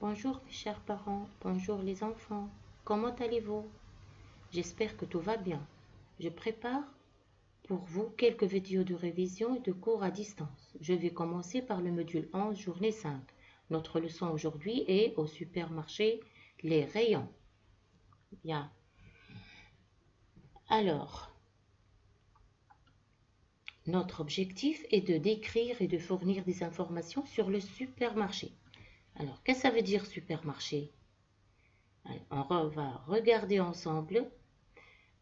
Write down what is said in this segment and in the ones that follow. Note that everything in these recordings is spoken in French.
Bonjour mes chers parents, bonjour les enfants, comment allez-vous? J'espère que tout va bien. Je prépare pour vous quelques vidéos de révision et de cours à distance. Je vais commencer par le module 11, journée 5. Notre leçon aujourd'hui est au supermarché, les rayons. Bien. Alors, notre objectif est de décrire et de fournir des informations sur le supermarché. Alors, qu'est-ce que ça veut dire supermarché? On va regarder ensemble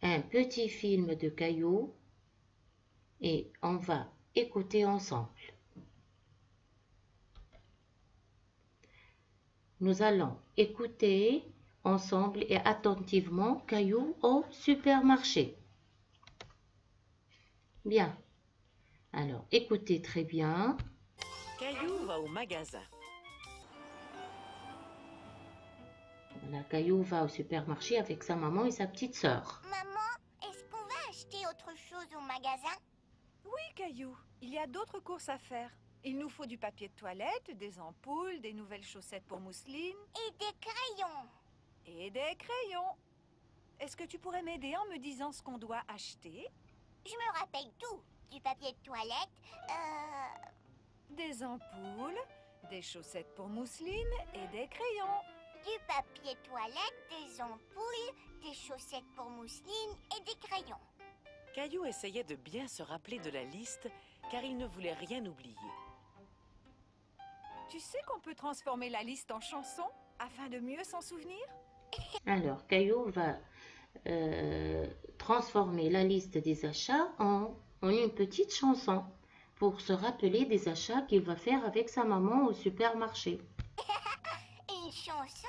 un petit film de Caillou et on va écouter ensemble. Nous allons écouter ensemble et attentivement Caillou au supermarché. Bien. Alors, écoutez très bien. Caillou va au magasin. Voilà, Caillou va au supermarché avec sa maman et sa petite sœur. Maman, est-ce qu'on va acheter autre chose au magasin? Oui, Caillou, il y a d'autres courses à faire. Il nous faut du papier de toilette, des ampoules, des nouvelles chaussettes pour mousseline Et des crayons. et des crayons. Est-ce que tu pourrais m'aider en me disant ce qu'on doit acheter? Je me rappelle tout. Du papier de toilette, Des ampoules, des chaussettes pour mousseline et des crayons. du papier toilette, des ampoules, des chaussettes pour mousseline et des crayons. Caillou essayait de bien se rappeler de la liste car il ne voulait rien oublier. Tu sais qu'on peut transformer la liste en chanson afin de mieux s'en souvenir? Alors, Caillou va transformer la liste des achats en une petite chanson pour se rappeler des achats qu'il va faire avec sa maman au supermarché. Une chanson?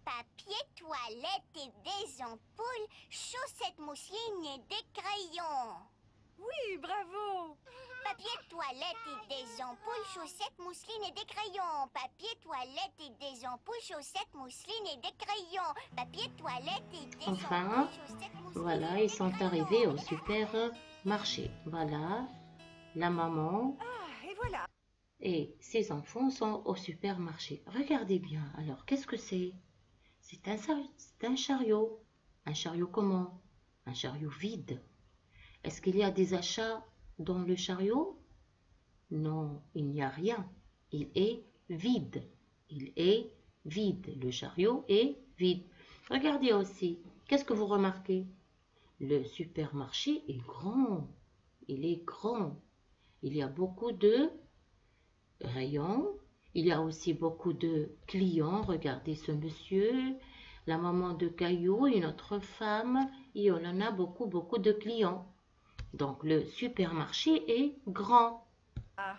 Papier toilette et des ampoules, chaussettes mousseline et des crayons. Oui, bravo! Papier toilette et des ampoules, chaussettes mousseline et des crayons. Papier toilette et des ampoules, chaussettes mousseline et des crayons. Papier toilette et des Enfin, ampoules, chaussettes mousseline voilà, et ils des sont crayons. arrivés au supermarché. Voilà, la maman Ah, et voilà! et ses enfants sont au supermarché. Regardez bien. Alors, qu'est-ce que c'est? C'est un chariot. Un chariot comment? Un chariot vide. Est-ce qu'il y a des achats dans le chariot? Non, il n'y a rien. Il est vide. Il est vide. Le chariot est vide. Regardez aussi. Qu'est-ce que vous remarquez? Le supermarché est grand. Il est grand. Il y a beaucoup de rayons. Il y a aussi beaucoup de clients. Regardez ce monsieur, la maman de Caillou, une autre femme. Et on en a beaucoup de clients. Donc le supermarché est grand. Ah.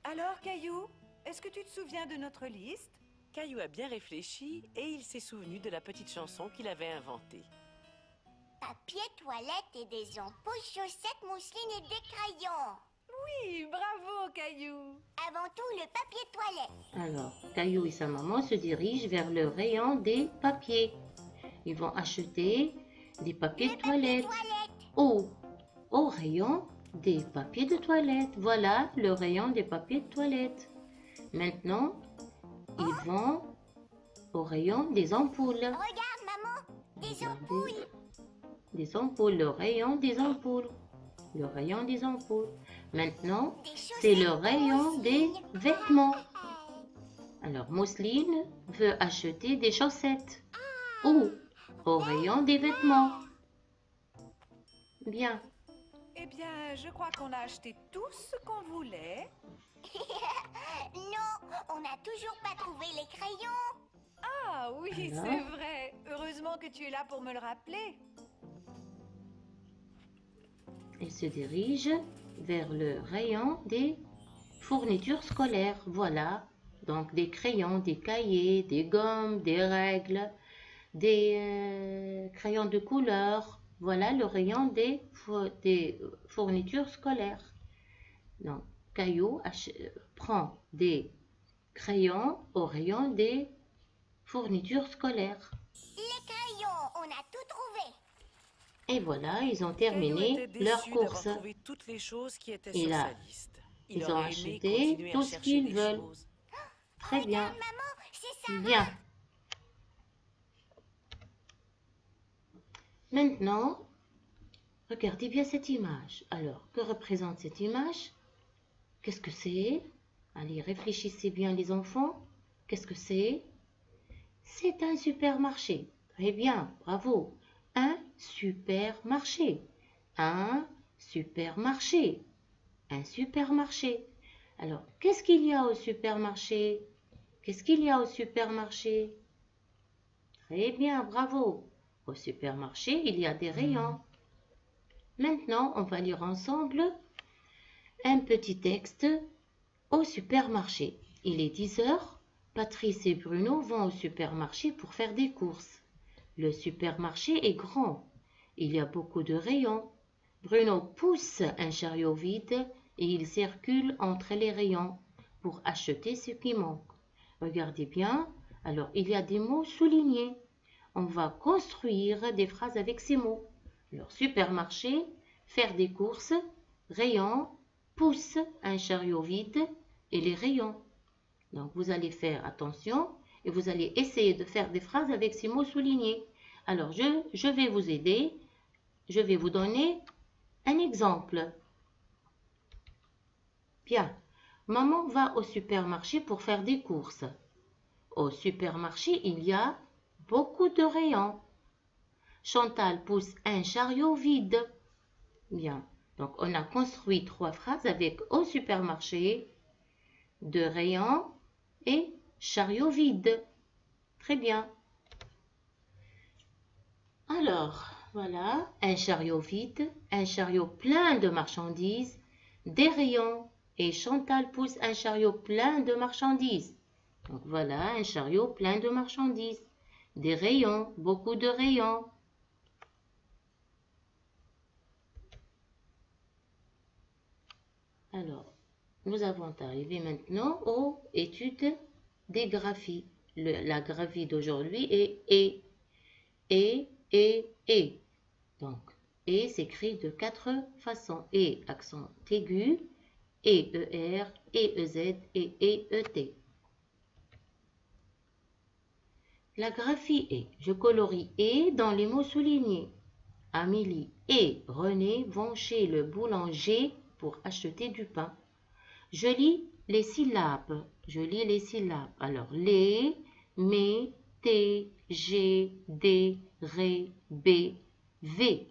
Alors, Caillou, est-ce que tu te souviens de notre liste? Caillou a bien réfléchi et il s'est souvenu de la petite chanson qu'il avait inventée. Papier toilette et des ampoules, chaussettes mousseline et des crayons. Oui, bravo, Caillou! Avant tout, le papier toilette. Alors, Caillou et sa maman se dirigent vers le rayon des papiers. Ils vont acheter des papiers de toilette. Au rayon des papiers de toilette. Voilà le rayon des papiers de toilette. Maintenant, ils vont au rayon des ampoules. Regarde, maman, des Regardez. ampoules. Des ampoules, le rayon des ampoules. Le rayon des ampoules. Maintenant, Des c'est chaussettes le rayon des mousseline. vêtements. Alors, Mousseline veut acheter des chaussettes. Où? Au rayon des vêtements. Bien. Eh bien, je crois qu'on a acheté tout ce qu'on voulait. Non, on n'a toujours pas trouvé les crayons. Ah oui, Alors? c'est vrai. Heureusement que tu es là pour me le rappeler. Elle se dirige vers le rayon des fournitures scolaires. Voilà, donc des crayons, des cahiers, des gommes, des règles, des crayons de couleur. Voilà le rayon des fournitures scolaires. Donc, Caillou prend des crayons au rayon des fournitures scolaires. Les crayons, on a tout trouvé. Et voilà, ils ont Caillou terminé était déçu leur d'avoir course. trouvé toutes les choses qui étaient Et sur là, sa liste. Il ils ont aurait aimé acheté continuer à tout ce chercher qu'ils des veulent. choses. Très bien. Regarde, maman, c'est Sarah. Bien. Maintenant, regardez bien cette image. Alors, que représente cette image? Qu'est-ce que c'est? Allez, réfléchissez bien les enfants. Qu'est-ce que c'est? C'est un supermarché. Très bien, bravo. Un supermarché. Un supermarché. Un supermarché. Alors, qu'est-ce qu'il y a au supermarché? Qu'est-ce qu'il y a au supermarché? Très bien, bravo. Au supermarché, il y a des rayons. Maintenant, on va lire ensemble un petit texte au supermarché. Il est 10 heures. Patrice et Bruno vont au supermarché pour faire des courses. Le supermarché est grand. Il y a beaucoup de rayons. Bruno pousse un chariot vide et il circule entre les rayons pour acheter ce qui manque. Regardez bien. Alors, il y a des mots soulignés. On va construire des phrases avec ces mots. Alors, supermarché, faire des courses, rayon, pousse un chariot vide et les rayons. Donc, vous allez faire attention et vous allez essayer de faire des phrases avec ces mots soulignés. Alors, je vais vous aider. Je vais vous donner un exemple. Bien, maman va au supermarché pour faire des courses. Au supermarché, il y a beaucoup de rayons. Chantal pousse un chariot vide. Bien, donc on a construit 3 phrases avec au supermarché, de rayons et chariot vide. Très bien. Alors, voilà, un chariot vide, un chariot plein de marchandises, des rayons et Chantal pousse un chariot plein de marchandises. Donc voilà, un chariot plein de marchandises, des rayons, beaucoup de rayons. Alors, nous avons arrivé maintenant aux études des graphies. La graphie d'aujourd'hui est et. Donc, et s'écrit de 4 façons. Et, accent aigu, ER, EZ et ET. La graphie est. Je colorie et dans les mots soulignés. Amélie et René vont chez le boulanger pour acheter du pain. Je lis les syllabes. Alors, les, mes, T, G, D, Ré, B, V.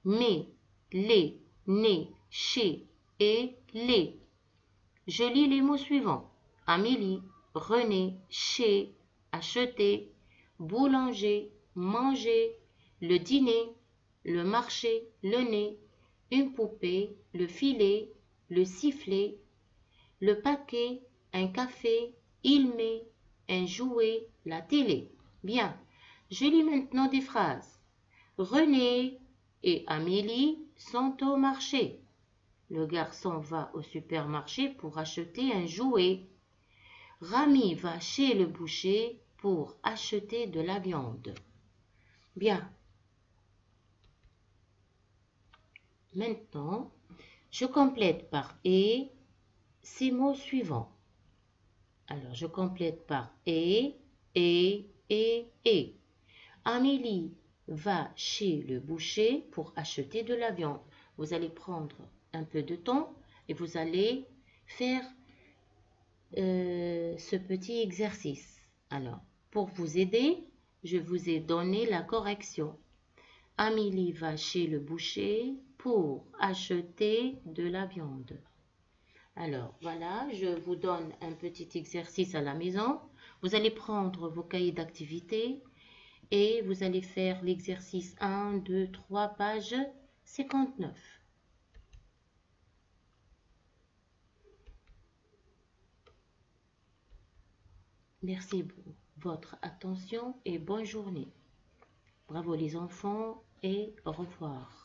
Mais, les, né, chez et les. Je lis les mots suivants. Amélie, René, chez, acheter, boulanger, manger, le dîner, le marché, le nez, une poupée, le filet, le sifflet, le paquet, un café, il met, un jouet, la télé. Bien, je lis maintenant des phrases. René et Amélie sont au marché. Le garçon va au supermarché pour acheter un jouet. Rami va chez le boucher pour acheter de la viande. Bien. Maintenant, je complète par « et » ces mots suivants. Alors, je complète par « et ». Amélie va chez le boucher pour acheter de la viande. Vous allez prendre un peu de temps et vous allez faire ce petit exercice. Alors, pour vous aider, je vous ai donné la correction. Amélie va chez le boucher pour acheter de la viande. Alors, voilà, je vous donne un petit exercice à la maison. Vous allez prendre vos cahiers d'activité et vous allez faire l'exercice 1, 2, 3, page 59. Merci pour votre attention et bonne journée. Bravo les enfants et au revoir.